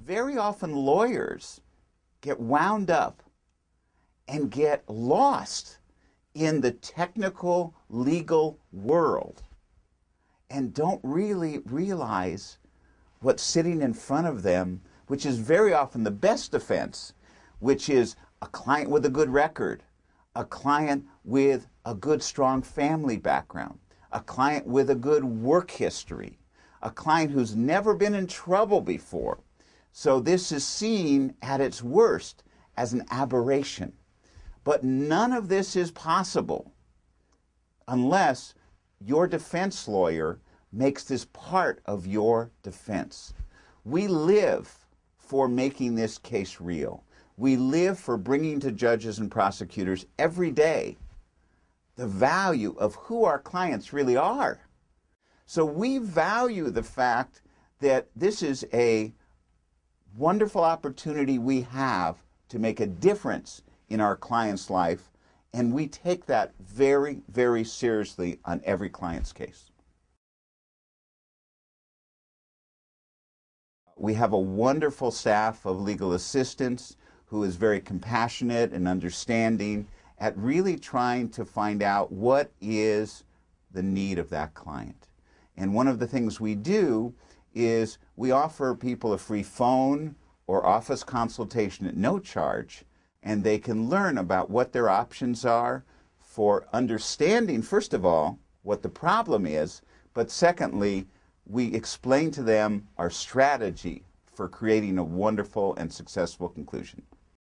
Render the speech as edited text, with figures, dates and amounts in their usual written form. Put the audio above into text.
very often lawyers get wound up and get lost in the technical legal world and don't really realize what's sitting in front of them, which is very often the best defense, which is a client with a good record, a client with a good, strong family background, a client with a good work history, a client who's never been in trouble before. So this is seen at its worst as an aberration. But none of this is possible unless your defense lawyer makes this part of your defense. We live for making this case real. We live for bringing to judges and prosecutors every day the value of who our clients really are. So we value the fact that this is a wonderful opportunity we have to make a difference in our client's life, and we take that very, very seriously on every client's case. We have a wonderful staff of legal assistants who is very compassionate and understanding at really trying to find out what is the need of that client. And one of the things we do is we offer people a free phone or office consultation at no charge, and they can learn about what their options are for understanding, first of all, what the problem is, but secondly, we explain to them our strategy for creating a wonderful and successful conclusion.